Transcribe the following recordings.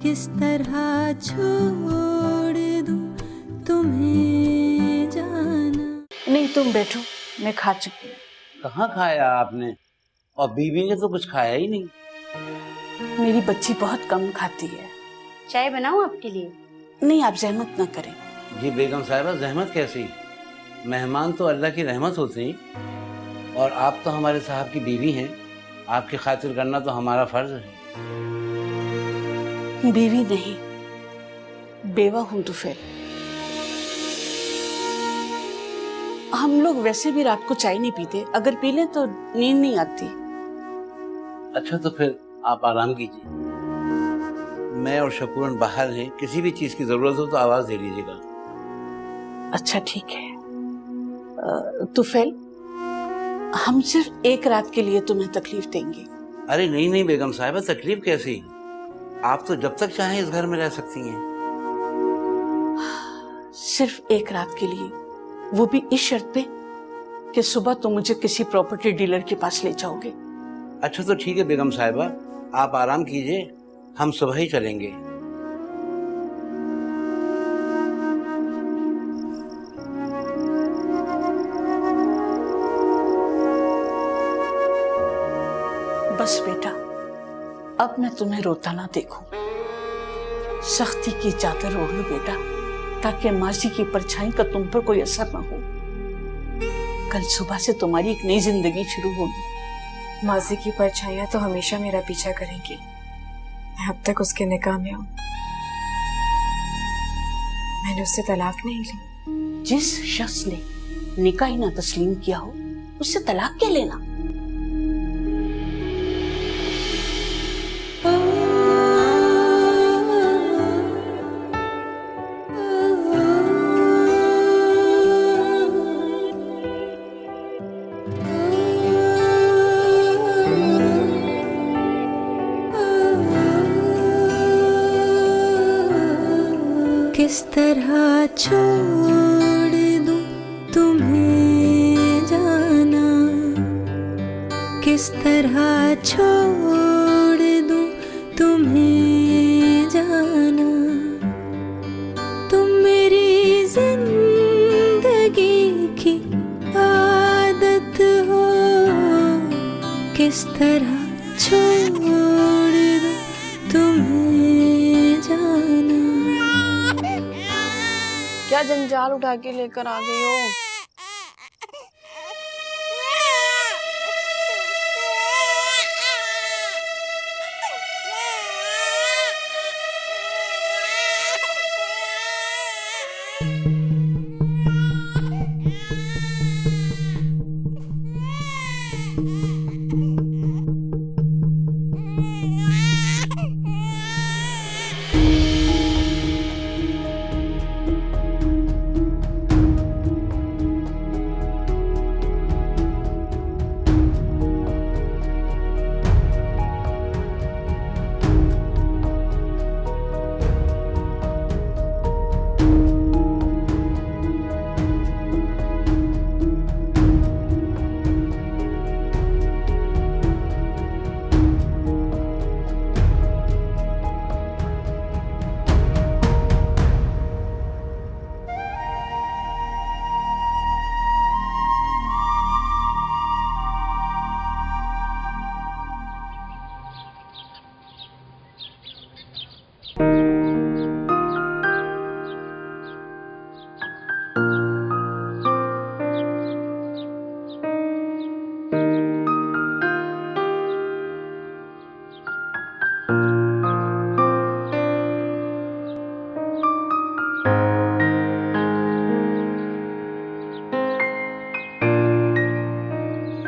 किस तरह छोड़ दूं तुम्हें जाना। नहीं तुम बैठो, मैं खा चुकी हूँ। कहाँ खाया आपने? और बीवी ने तो कुछ खाया ही नहीं। मेरी बच्ची बहुत कम खाती है। चाय बनाऊं आपके लिए? नहीं, आप जहमत ना करें। जी बेगम साहिबा, जहमत कैसी? मेहमान तो अल्लाह की रहमत होती हैं और आप तो हमारे साहब की बीवी हैं। आपकी खातिर करना तो हमारा फर्ज है। बीवी नहीं, बेवा हूं तो फिर। हम लोग वैसे भी रात को चाय नहीं पीते, अगर पी लें तो नींद नहीं आती। अच्छा तो फिर आप आराम कीजिए। मैं और शकूरन बाहर हैं, किसी भी चीज की जरूरत हो तो आवाज दे लीजिएगा। अच्छा ठीक है। तुफैल, हम सिर्फ एक रात के लिए तुम्हें तकलीफ देंगे। अरे नहीं नहीं बेगम साहिबा, तकलीफ कैसी? आप तो जब तक चाहें इस घर में रह सकती हैं। सिर्फ एक रात के लिए, वो भी इस शर्त पे कि सुबह तुम मुझे किसी प्रॉपर्टी डीलर के पास ले जाओगे। अच्छा तो ठीक है बेगम साहिबा, आप आराम कीजिए, हम सुबह ही चलेंगे। बस बेटा, अब मैं तुम्हें रोता ना देखूं। सख्ती की चादर ओढ़ लो बेटा, ताकि माजी की परछाई का तुम पर कोई असर ना हो। कल सुबह से तुम्हारी एक नई जिंदगी शुरू होगी। माजी की परछाइयां तो हमेशा मेरा पीछा करेंगी। मैं अब तक उसके निकाह में हूं। मैंने उससे तलाक नहीं ली। जिस शख्स ने निकाह ही ना तस्लीम किया हो, उससे तलाक क्या लेना? किस तरह छोड़ दूं तुम्हें जाना, किस तरह छोड़ दूं तुम्हें जाना। तुम मेरी जिंदगी की आदत हो, किस तरह छोड़ दूं तुम्हें जाना। क्या जंजाल उठा के लेकर आ गई हो?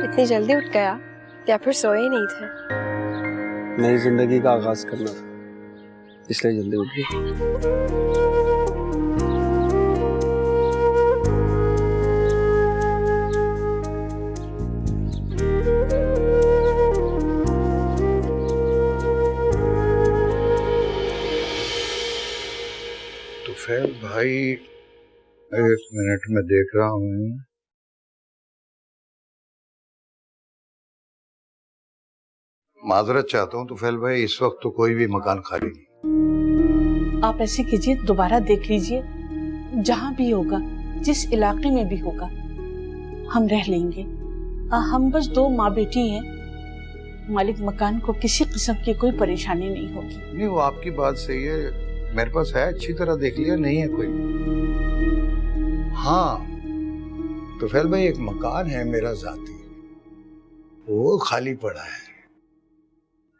इतनी जल्दी उठ गया या फिर सोए ही नहीं थे? नई जिंदगी का आगाज करना था, इसलिए जल्दी उठ गई। तुफैल भाई, एक मिनट में देख रहा हूँ। माजरत चाहता हूँ तुफैल भाई, इस वक्त तो कोई भी मकान खाली नहीं। आप ऐसे कीजिए, दोबारा देख लीजिए, जहां भी होगा, जिस इलाके में भी होगा, हम रह लेंगे। हम बस 2 माँ बेटी हैं। मालिक मकान को किसी किस्म की कोई परेशानी नहीं होगी। नहीं, वो आपकी बात सही है, मेरे पास है, अच्छी तरह देख लिया, नहीं है कोई। हाँ, तो फिर भाई एक मकान है मेरा जाती, वो खाली पड़ा है,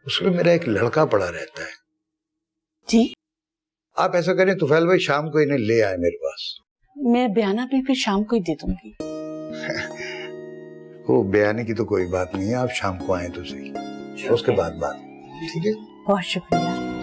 उसमें मेरा एक लड़का पड़ा रहता है। जी, आप ऐसा करें तुफैल भाई, शाम को इन्हें ले आए मेरे पास। मैं बयाना भी फिर शाम को ही दे दूंगी। वो बयाने की तो कोई बात नहीं है, आप शाम को आए तो सही, उसके बाद बात। ठीक है, बहुत शुक्रिया।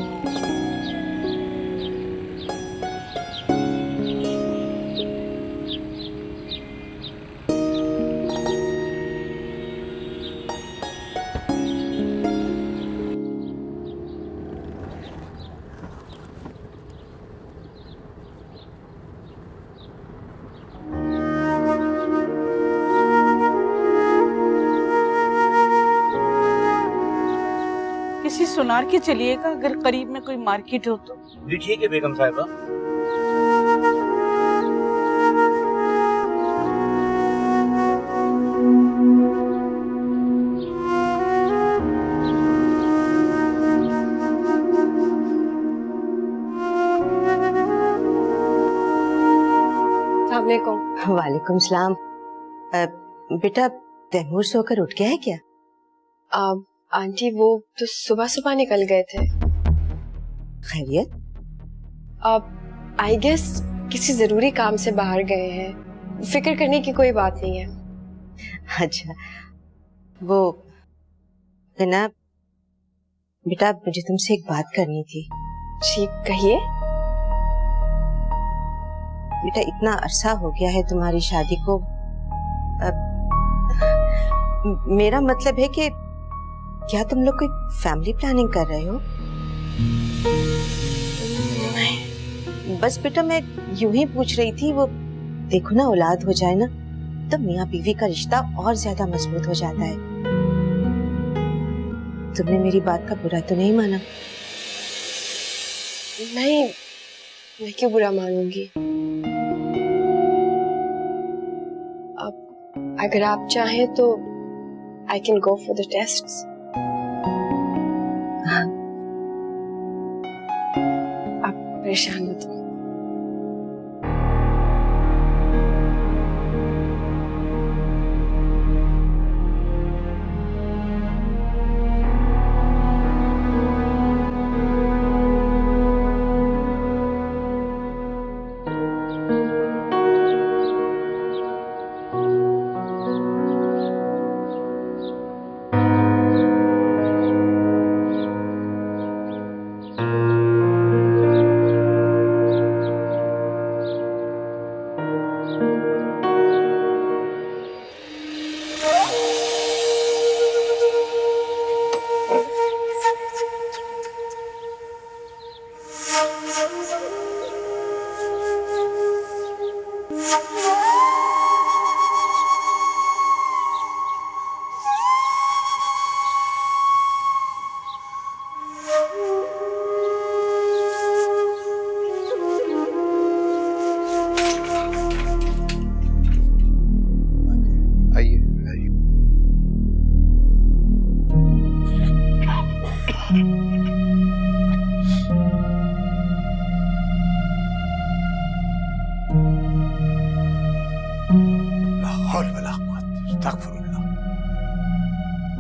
किसी सुनार के चलिएगा, अगर करीब में कोई मार्केट हो तो। जी ठीक है बेगम साहिबा। वालेकुम सलाम। बेटा तैमूर सोकर उठ गया है क्या? आंटी वो तो सुबह सुबह निकल गए थे। खैरियत? आई गेस किसी जरूरी काम से बाहर गए हैं, फिक्र करने की कोई बात नहीं है। अच्छा, वो ना बेटा, मुझे तुमसे एक बात करनी थी। जी कहिए। बेटा इतना अरसा हो गया है तुम्हारी शादी को, मेरा मतलब है कि क्या तुम लोग कोई फैमिली प्लानिंग कर रहे हो? नहीं। बस बेटा मैं यूं ही पूछ रही थी, वो देखो ना, औलाद हो जाए ना तो मियाँ बीवी का रिश्ता और ज्यादा मजबूत हो जाता है। तुमने मेरी बात का बुरा तो नहीं माना? नहीं, मैं क्यों बुरा मानूंगी। अब अगर आप चाहें तो I can go for the tests. आप परेशान मत हो।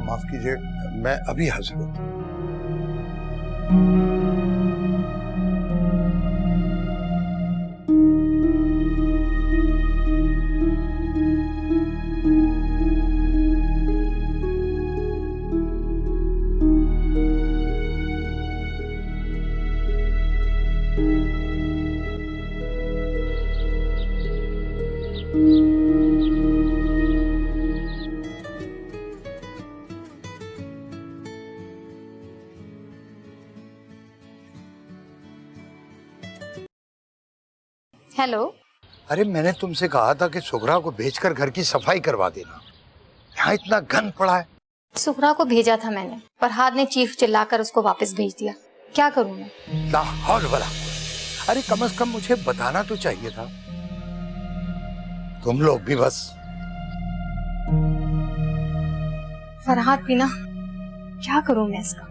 माफ कीजिए, मैं अभी हाजिर हूँ। हेलो। अरे मैंने तुमसे कहा था कि सुगरा को भेजकर घर की सफाई करवा देना, यहाँ इतना गंद पड़ा है। सुगरा को भेजा था मैंने, फरहाद ने चीख चिल्लाकर उसको वापस भेज दिया। क्या करूं मैं? ला हौल वला। अरे कम से कम मुझे बताना तो चाहिए था। तुम लोग भी बस। फरहाद पीना, क्या करूं मैं इसका?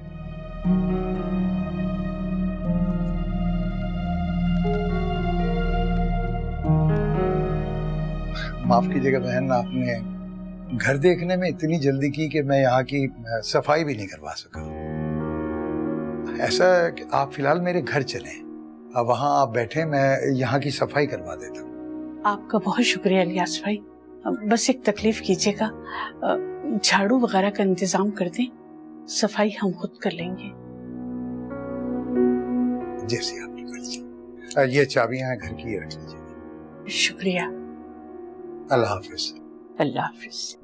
माफ कीजिएगा बहन, आपने घर देखने में इतनी जल्दी की कि मैं यहाँ की सफाई भी नहीं करवा सका। ऐसा है कि आप फिलहाल मेरे घर चलें, अब वहाँ आप बैठे, मैं यहाँ की सफाई करवा देता हूँ। आपका बहुत शुक्रिया इलियास भाई। बस एक तकलीफ कीजिएगा, झाड़ू वगैरह का इंतजाम कर दें, सफाई हम खुद कर लेंगे। जैसे आपकी मर्जी। ये चाबियां हैं घर की, रख लीजिए। शुक्रिया। अल्लाह हाफिज। अल्लाह हाफिज।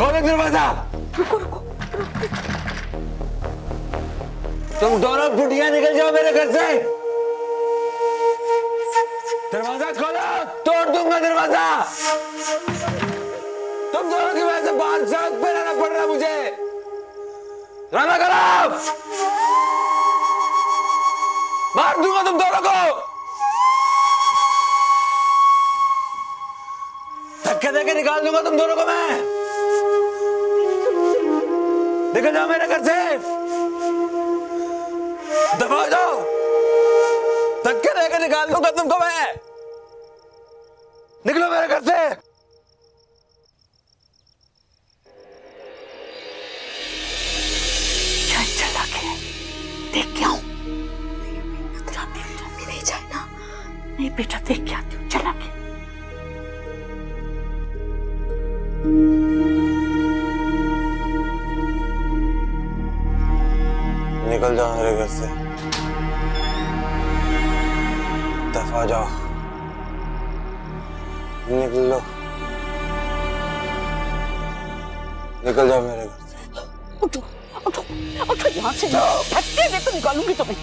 कौन है दरवाजा? रुको रुको। तुम दोनों बुढ़िया निकल जाओ मेरे घर से। दरवाजा खोलो, तोड़ दूंगा दरवाजा। तुम दोनों की वजह से बाहर सड़क पे रहना पड़ रहा मुझे। ड्रामा करो, मार दूंगा तुम दोनों को। धक्के देके निकाल दूंगा तुम दोनों को मैं। निकल जाओ मेरे घर से, दफा हो जाओ। धक्के देके निकाल दूंगा तुमको मैं। निकलो मेरे घर से। चला के देख के आऊं। नहीं जाना। नहीं बेटा, देख के आती हूँ, चला के। निकल जाओ मेरे घर से, दफा जाओ, निकलो, निकल जाओ मेरे घर से। उठो उठो उठो, यहाँ से जाओ, धक्के देकर निकालूंगी तुम्हें।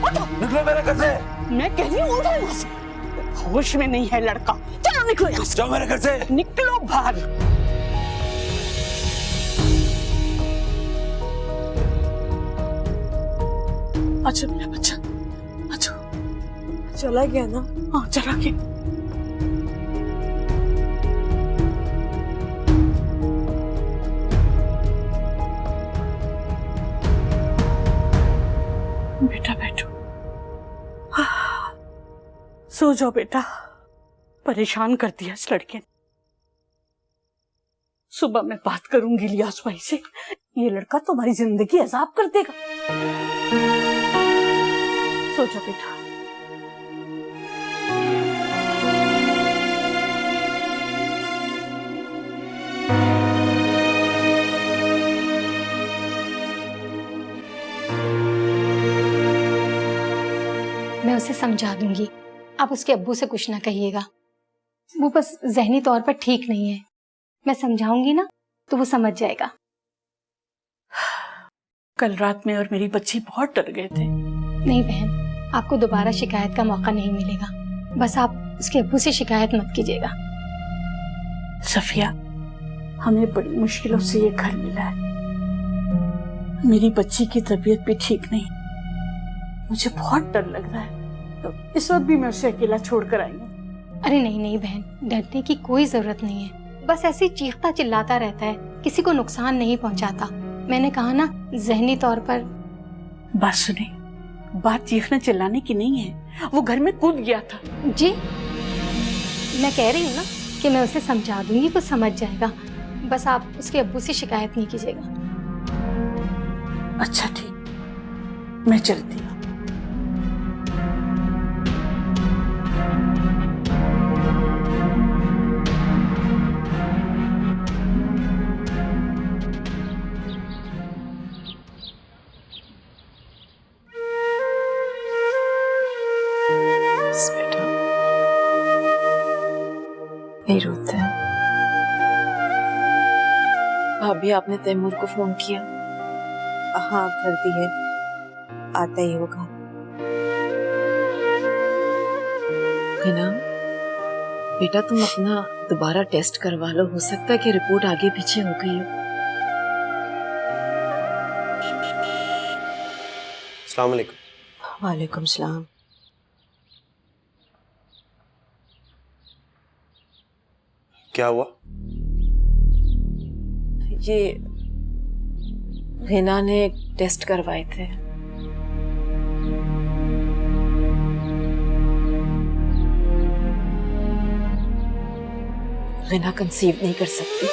उठो। निकलो मेरे घर से। मैं कह रही हूँ उठो यहाँ से। होश में नहीं है लड़का। चलो निकलो यहाँ से। जाओ मेरे घर से। निकलो बाहर। अच्छा मेरा बच्चा, अच्छा चला गया ना? हाँ चला गया। बेटा बैठो, सो जाओ बेटा। परेशान कर दिया इस लड़के ने। सुबह मैं बात करूंगी लियास भाई से। ये लड़का तुम्हारी जिंदगी अजाब कर देगा। सो जाओ बेटा। मैं उसे समझा दूंगी, आप उसके अब्बू से कुछ ना कहिएगा। वो बस जहनी तौर पर ठीक नहीं है। मैं समझाऊंगी ना तो वो समझ जाएगा। कल रात में और मेरी बच्ची बहुत डर गए थे। नहीं बहन, आपको दोबारा शिकायत का मौका नहीं मिलेगा। बस आप उसके अब्बू से शिकायत मत कीजिएगा। सफिया, हमें बड़ी मुश्किलों से ये घर मिला है। मेरी बच्ची की तबीयत भी ठीक नहीं। मुझे बहुत डर लग रहा है। तो इस वक्त भी मैं उसे अकेला छोड़कर आई हूँ। अरे नहीं नहीं बहन, डरने की कोई जरूरत नहीं है। बस ऐसे ही चीखता चिल्लाता रहता है, किसी को नुकसान नहीं पहुंचाता। मैंने कहा ना, जहनी तौर पर। बात सुने, बात चीखने चिल्लाने की नहीं है। वो घर में कूद गया था। जी, मैं कह रही हूँ ना कि मैं उसे समझा दूंगी, वो समझ जाएगा। बस आप उसके अब्बू से शिकायत नहीं कीजिएगा। अच्छा ठीक, मैं चलती हूँ। बेटा नहीं रोते हैं। भाभी, आपने तैमूर को फोन किया? हाँ कर दी है, आता ही होगा। हिना बेटा, तुम अपना दोबारा टेस्ट करवा लो। हो सकता है कि रिपोर्ट आगे पीछे हो गई हो। अस्सलाम वालेकुम। वालेकुम सलाम। क्या हुआ? ये हिना ने टेस्ट करवाए थे। हिना कंसीव नहीं कर सकती।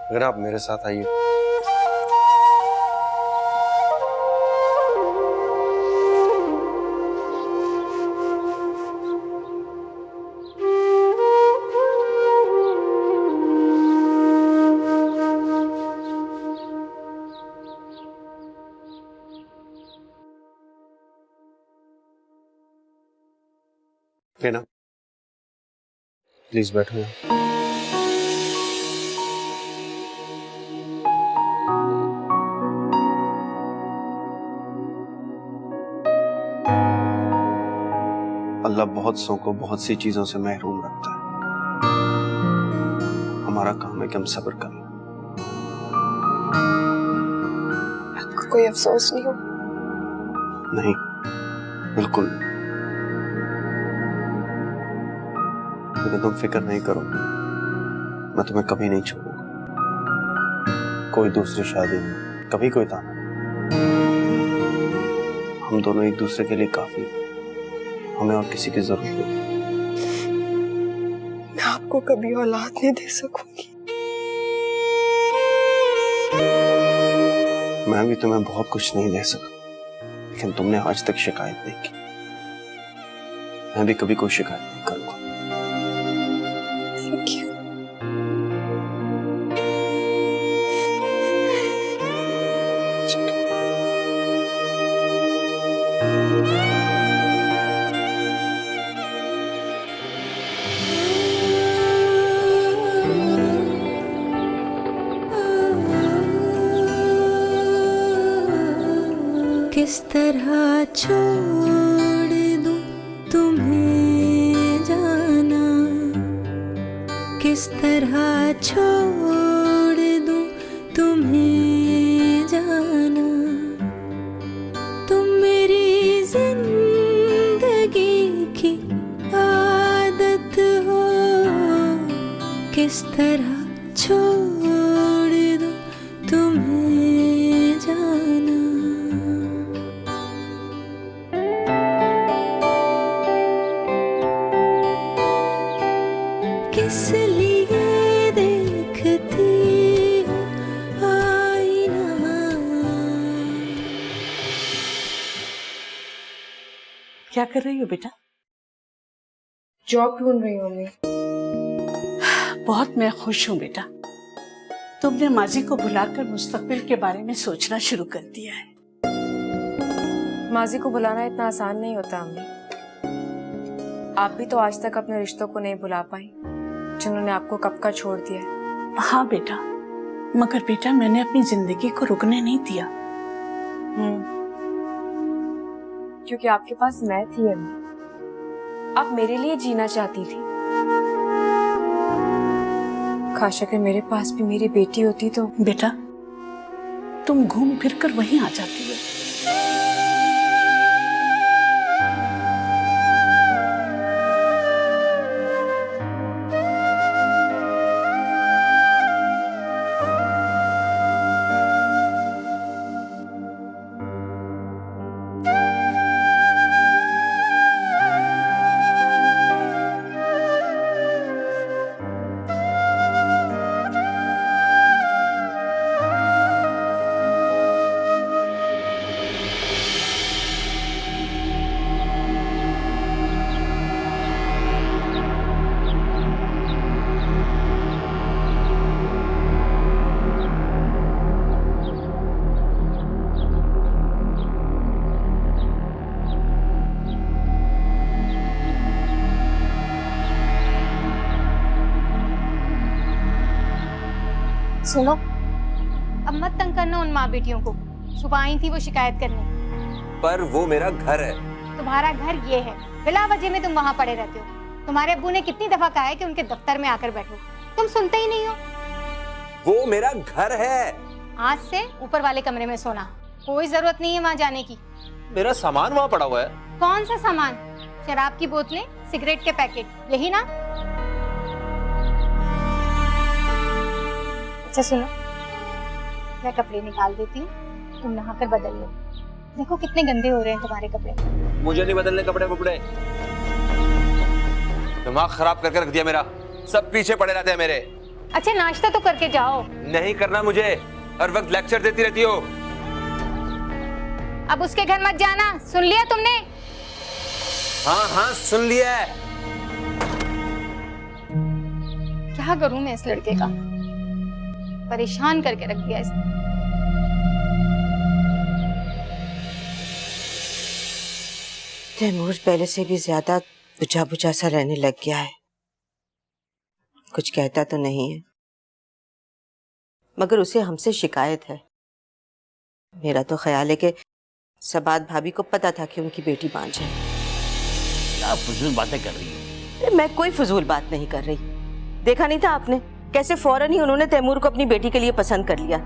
अगर आप मेरे साथ आइए। ना प्लीज बैठो यहाँ। अल्लाह बहुत सौ को बहुत सी चीजों से महरूम रखता है। हमारा काम है कि हम सब्र कर लें। आपको कोई अफसोस नहीं हो? नहीं, बिल्कुल नहीं। लेकिन तुम फिक्र नहीं करो, मैं तुम्हें कभी नहीं छोड़ूंगा। कोई दूसरी शादी नहीं, कभी कोई ताना नहीं। हम दोनों एक दूसरे के लिए काफी हैं। हमें और किसी की जरूरत नहीं। मैं आपको कभी औलाद नहीं दे सकूंगी। मैं भी तुम्हें बहुत कुछ नहीं दे सका, लेकिन तुमने आज तक शिकायत नहीं की। मैं भी कभी कोई शिकायत नहीं करूंगा। Thank you. It's okay. तरह छोड़ दूं तुम्हें जाना, किस तरह छोड़ दूं तुम्हें जाना। तुम मेरी जिंदगी की आदत हो, किस तरह छोड़ दूं तुम्हें जाना। किस लिए देखती हो आईना। क्या कर रही हो बेटा? जॉब ढूंढ रही हूँ मम्मी। बहुत मैं खुश हूँ बेटा, तुमने माजी को भुलाकर मुस्तकबिल के बारे में सोचना शुरू कर दिया है। माजी को बुलाना इतना आसान नहीं होता अम्मी। आप भी तो आज तक अपने रिश्तों को नहीं भुला पाई जिन्होंने आपको कब का छोड़ दिया है। हाँ बेटा, मगर बेटा मैंने अपनी जिंदगी को रुकने नहीं दिया। क्योंकि आपके पास मैं थी अम्मी, आप मेरे लिए जीना चाहती थी। काश अगर मेरे पास भी मेरी बेटी होती तो। बेटा तुम घूम फिर कर वहीं आ जाती हो। सुनो, अब मत तंग करना उन माँ बेटियों को। सुबह आई थी वो शिकायत करने। पर वो मेरा घर है। तुम्हारा घर ये है, बिला वजह में तुम वहाँ पड़े रहते हो। तुम्हारे अब्बू ने कितनी दफा कहा है कि उनके दफ्तर में आकर बैठो, तुम सुनते ही नहीं हो। वो मेरा घर है। आज से ऊपर वाले कमरे में सोना, कोई जरूरत नहीं है वहाँ जाने की। मेरा सामान वहाँ पड़ा हुआ है। कौन सा सामान? शराब की बोतलें, सिगरेट के पैकेट, यही ना? अच्छा सुनो, मैं कपड़े निकाल देती हूँ, तुम नहाकर बदल लो। देखो कितने गंदे हो रहे हैं तुम्हारे कपड़े। मुझे नहीं बदलने कपड़े वपड़े। दिमाग खराब करके रख दिया मेरा, सब पीछे पड़े रहते हैं मेरे। अच्छा नाश्ता तो करके जाओ। नहीं करना मुझे, हर वक्त लेक्चर देती रहती हो। अब उसके घर मत जाना, सुन लिया तुमने? हाँ हाँ सुन लिया है। क्या करूं मैं इस लड़के का, परेशान करके रख दिया इसने। तैमूर पहले से भी ज्यादा बुझा बुझा सा रहने लग गया है। कुछ कहता तो नहीं है, मगर उसे हमसे शिकायत है। मेरा तो ख्याल है कि सबात भाभी को पता था कि उनकी बेटी बांझ है। क्या फजूल बातें कर रही हो? मैं कोई फजूल बात नहीं कर रही। देखा नहीं था आपने कैसे फौरन ही उन्होंने तैमूर को अपनी बेटी के लिए पसंद कर लिया।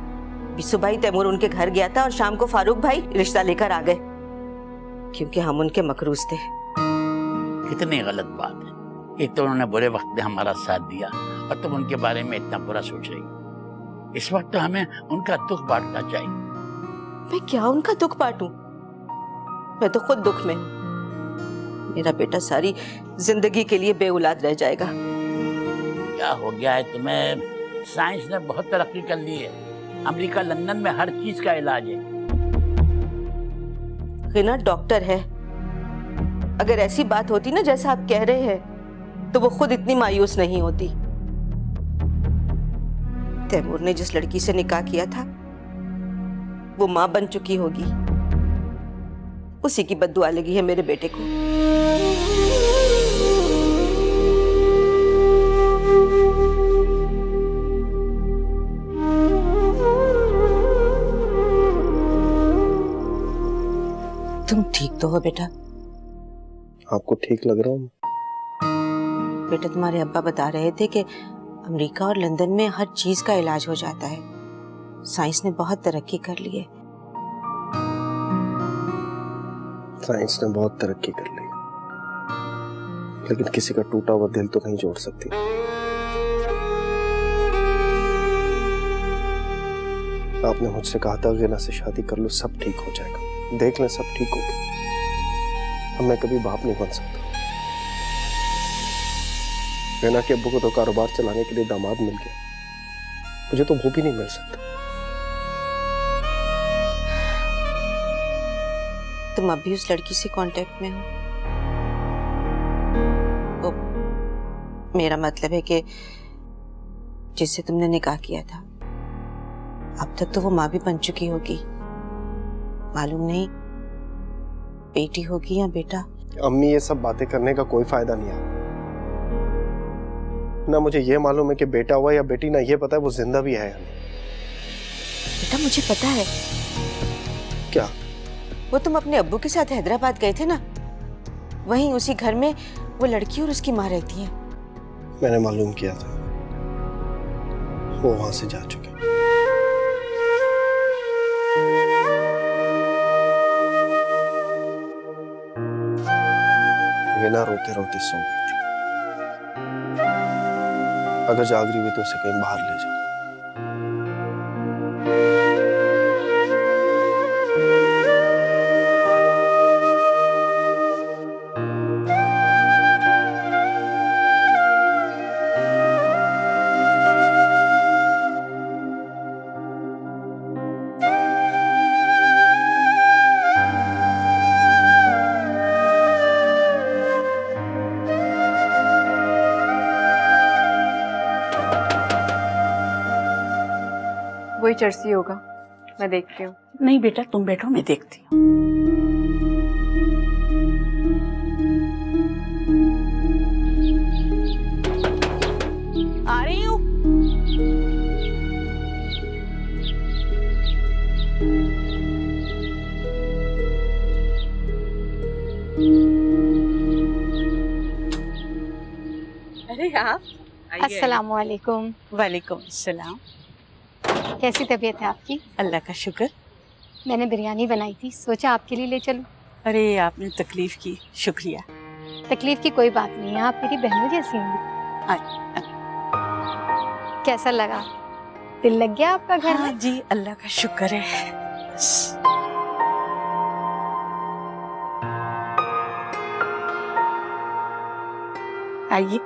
सुबह ही तैमूर उनके घर गया था और शाम को फारूक भाई रिश्ता लेकर आ गए, क्योंकि हम उनके मकरूज थे। कितनी गलत बात है। एक तो उन्होंने बुरे वक्त में हमारा साथ दिया और तुम उनके बारे में इतना बुरा सोच रही हो। इस वक्त तो हमें उनका दुख बांटना चाहिए। मैं क्या उनका दुख बांटूं? मैं तो खुद दुख में हूं। मेरा बेटा सारी जिंदगी के लिए बेऔलाद रह जाएगा। क्या हो गया है तुम्हें? साइंस ने बहुत तरक्की कर ली है। अमेरिका लंदन में हर चीज का इलाज है। गिना डॉक्टर है। अगर ऐसी बात होती ना जैसा आप कह रहे हैं, तो वो खुद इतनी मायूस नहीं होती। तैमूर ने जिस लड़की से निकाह किया था वो मां बन चुकी होगी। उसी की बद्दुआ लगी है मेरे बेटे को। तो हो बेटा? आपको ठीक लग रहा हूँ? बेटा तुम्हारे अब्बा बता रहे थे कि अमेरिका और लंदन में हर चीज का इलाज हो जाता है। साइंस ने बहुत तरक्की कर ली है। साइंस ने बहुत तरक्की कर ली, लेकिन किसी का टूटा हुआ दिल तो नहीं जोड़ सकती। आपने मुझसे कहा था गिना से शादी कर लो, सब ठीक हो जाएगा। देख लें, सब ठीक हो गया। अब मैं कभी बाप नहीं बन सकता। गिना के अब्बू को तो कारोबार चलाने के लिए दामाद मिल गया, मुझे तो वो भी नहीं मिल सकता। तुम अभी उस लड़की से कांटेक्ट में हो? वो मेरा मतलब है कि जिससे तुमने निकाह किया था। अब तक तो वो माँ भी बन चुकी होगी, मालूम नहीं बेटी होगी या बेटा। अम्मी, ये सब बातें करने का कोई फायदा नहीं है। ना मुझे ये मालूम है कि बेटा हुआ या बेटी, ना ये पता है वो जिंदा भी है या नहीं। बेटा मुझे पता है। क्या? वो तुम अपने अब्बू के साथ हैदराबाद गए थे ना, वहीं उसी घर में वो लड़की और उसकी माँ रहती है। मैंने मालूम किया था, वो वहां से जा चुके। गिना रोते रोते सो गई थी। अगर जाग रही हुई तो उसे कहीं बाहर ले जाओ। वही चर्सी होगा, मैं देखती हूँ। नहीं बेटा, तुम बैठो, मैं देखती हूँ। आ रही हूँ। अरे आप अस्सलामु अलैकुम। वालेकुम अस्सलाम। कैसी तबीयत है आपकी? अल्लाह का शुक्र। मैंने बिरयानी बनाई थी, सोचा आपके लिए ले चलूं। अरे आपने तकलीफ की, शुक्रिया। तकलीफ की कोई बात नहीं है, आप मेरी बहनों जैसी हैं। कैसा लगा? दिल लग गया आपका घर हाँ में? जी, अल्लाह का शुक्र है। बस। आइए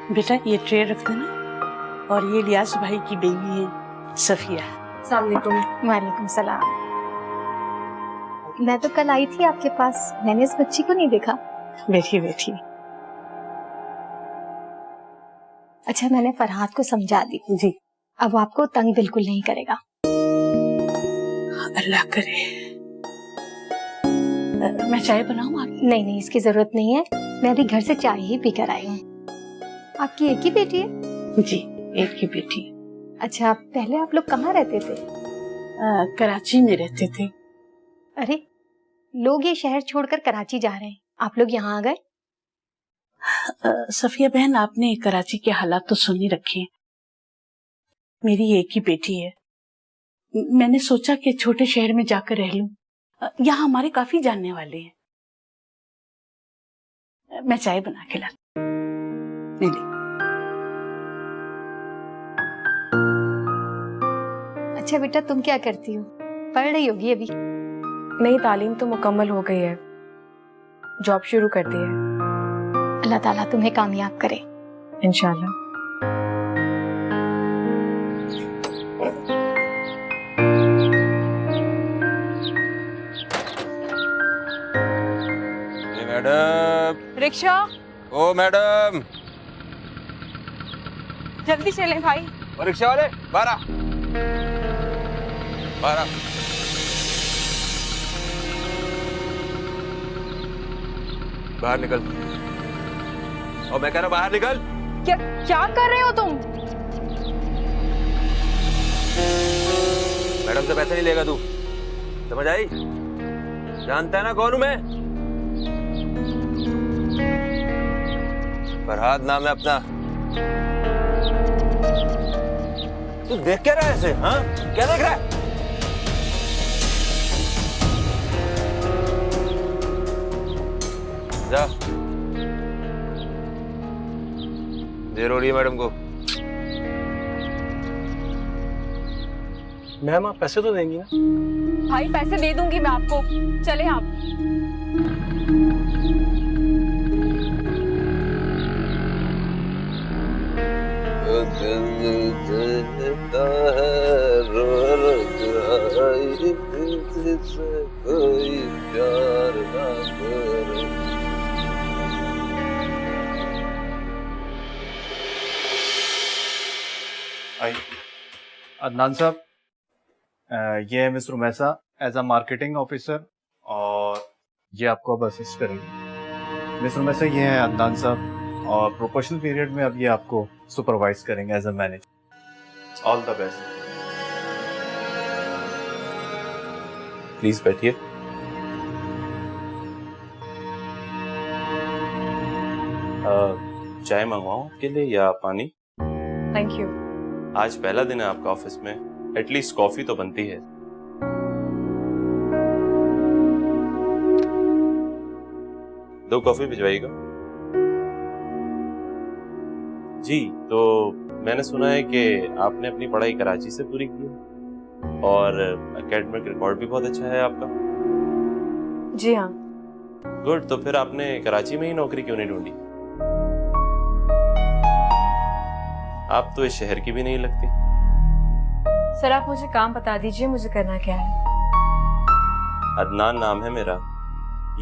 बेटा, ये ट्रे रख देना। और ये लियास भाई की बेबी है सफिया। वालेकुम सलाम। मैं तो कल आई थी आपके पास, मैंने इस बच्ची को नहीं देखा। बैठिए बैठिए। अच्छा, मैंने फरहाद को समझा दी जी। अब वो आपको तंग बिल्कुल नहीं करेगा। अल्लाह करे। मैं चाय बनाऊं आप? नहीं नहीं, इसकी जरूरत नहीं है, मैं अभी घर से चाय ही पी कर आई हूँ। आपकी एक ही बेटी है? जी, एक ही बेटी। अच्छा, पहले आप लोग कहाँ रहते थे? कराची में रहते थे। अरे, लोग ये शहर छोड़कर कराची जा रहे हैं, आप लोग यहाँ आ गए? सफिया बहन, आपने कराची के हालात तो सुन ही रखे हैं। मेरी एक ही बेटी है, मैंने सोचा कि छोटे शहर में जाकर रह लूं। यहाँ हमारे काफी जानने वाले हैं। मैं चाय बना के ला। अच्छा बेटा, तुम क्या करती हो? पढ़ रही होगी अभी? नहीं, तालीम तो मुकम्मल हो गई है, जॉब शुरू कर दी है। अल्लाह ताला तुम्हें कामयाब करे। इंशाल्लाह। मैडम, रिक्शा, ओ मैडम, जल्दी चलें भाई। और रिक्शा वाले बाहर आ, बाहर आ। बाहर निकल। और मैं कह रहा हूं बाहर निकल। क्या कर रहे हो तुम? मैडम से पैसे नहीं लेगा तू, समझ आई? जानता है ना कौन हूं मैं? फरहाद नाम है अपना। तू देख क्या रहा है ऐसे? हाँ, क्या देख रहा है? जा, देर हो रही है मैडम को। मैम आप पैसे तो देंगी ना? भाई पैसे दे दूंगी मैं आपको, चले आप। कोई प्यार ना करे। अदनान साहब, ये है mister Maisa as a marketing officer, और ये आपको अब असिस्ट करेंगे। मिस्टर मैसा, ये है अदनान साहब, और प्रोफेशनल पीरियड में अब ये आपको सुपरवाइज करेंगे as a manager. All the best. Please बैठिए। चाय मंगवाऊं आपके लिए या पानी? Thank you. आज पहला दिन है आपका ऑफिस में, एटलीस्ट कॉफी तो बनती है। दो कॉफी भिजवाइएगा। जी, तो मैंने सुना है कि आपने अपनी पढ़ाई कराची से पूरी की है और एकेडमिक रिकॉर्ड भी बहुत अच्छा है आपका। जी हाँ। गुड, तो फिर आपने कराची में ही नौकरी क्यों नहीं ढूंढी? आप तो इस शहर की भी नहीं लगती। सर आप मुझे काम बता दीजिए, मुझे करना क्या है? अदनान नाम है मेरा।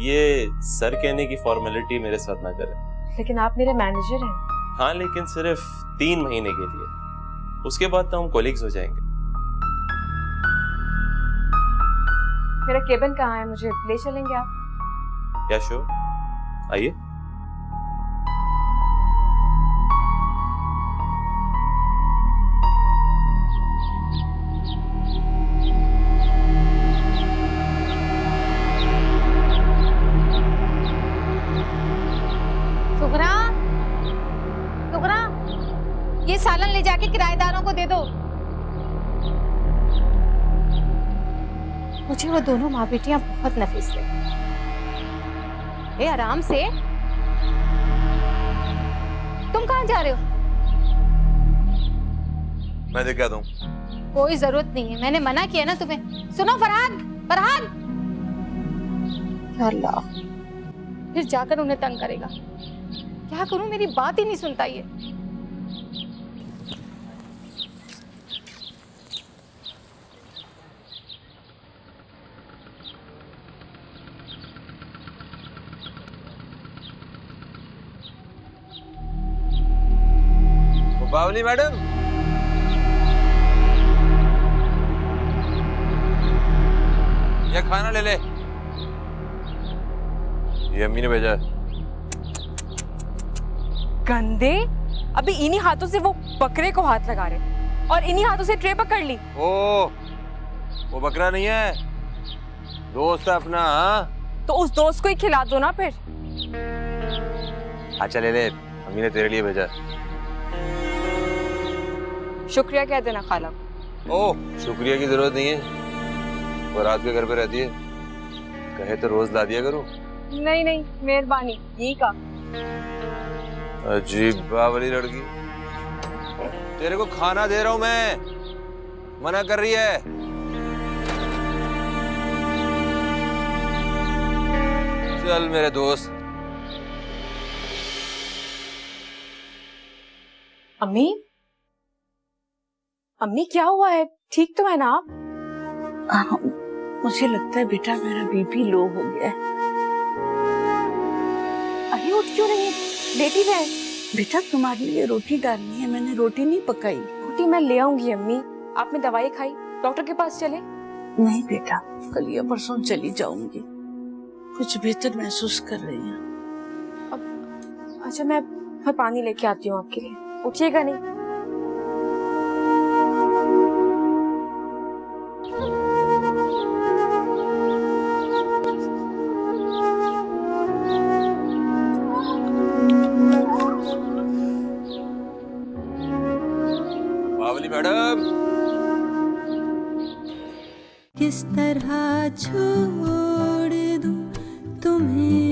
ये सर कहने की फॉर्मेलिटी मेरे साथ ना करें। लेकिन आप मेरे मैनेजर हैं। हाँ, लेकिन सिर्फ 3 महीने के लिए, उसके बाद तो हम कोलिग्स हो जाएंगे। मेरा केबिन कहाँ है, मुझे ले चलेंगे आप? क्या शो? आइए। सुगरा, सुगरा, ये सालन ले जाके किराएदारों को दे दो। मुझे वो दोनों माँ बेटियां बहुत नफीस लगी। ए आराम से। तुम कहाँ जा रहे हो? मैं देख क्या दूं? कोई जरूरत नहीं है, मैंने मना किया ना तुम्हें। सुनो फरहाद, फरहाद। अल्लाह, फिर जाकर उन्हें तंग करेगा। क्या करूं, मेरी बात ही नहीं सुनता ये। बावली मैडम, ये खाना ले ले, ये अम्मी ने भेजा है। गंदे, अभी इन्हीं हाथों से वो बकरे को हाथ लगा रहे और इन्हीं हाथों से ट्रे पकड़ ली। ओ, वो बकरा नहीं है, दोस्त है अपना। हाँ, तो उस दोस्त को ही खिला दो ना फिर। अच्छा ले ले, अम्मी ने तेरे लिए भेजा। शुक्रिया कह देना खाला को। ओह, शुक्रिया की जरूरत नहीं है, वो रात के घर पे रहती है, कहे तो रोज ला दिया करूं। नहीं नहीं, मेहरबानी, यही का। अजीब बावली लड़की, तेरे को खाना दे रहा हूं मैं, मना कर रही है। चल मेरे दोस्त। अम्मी, अम्मी क्या हुआ है? ठीक तो है ना आप? मुझे लगता है बेटा मेरा बीपी लो हो गया है। अरे उठ क्यों नहीं है? लेटी है। बेटा तुम्हारे लिए रोटी डालनी है, मैंने रोटी नहीं पकाई। रोटी मैं ले आऊंगी अम्मी। आपने दवाई खाई? डॉक्टर के पास चले? नहीं बेटा, कल या परसों चली जाऊंगी, कुछ बेहतर महसूस कर रही हूँ। अच्छा मैं पानी लेके आती हूँ आपके लिए, उठिएगा नहीं। किस तरह छोड़ दूं तुम्हें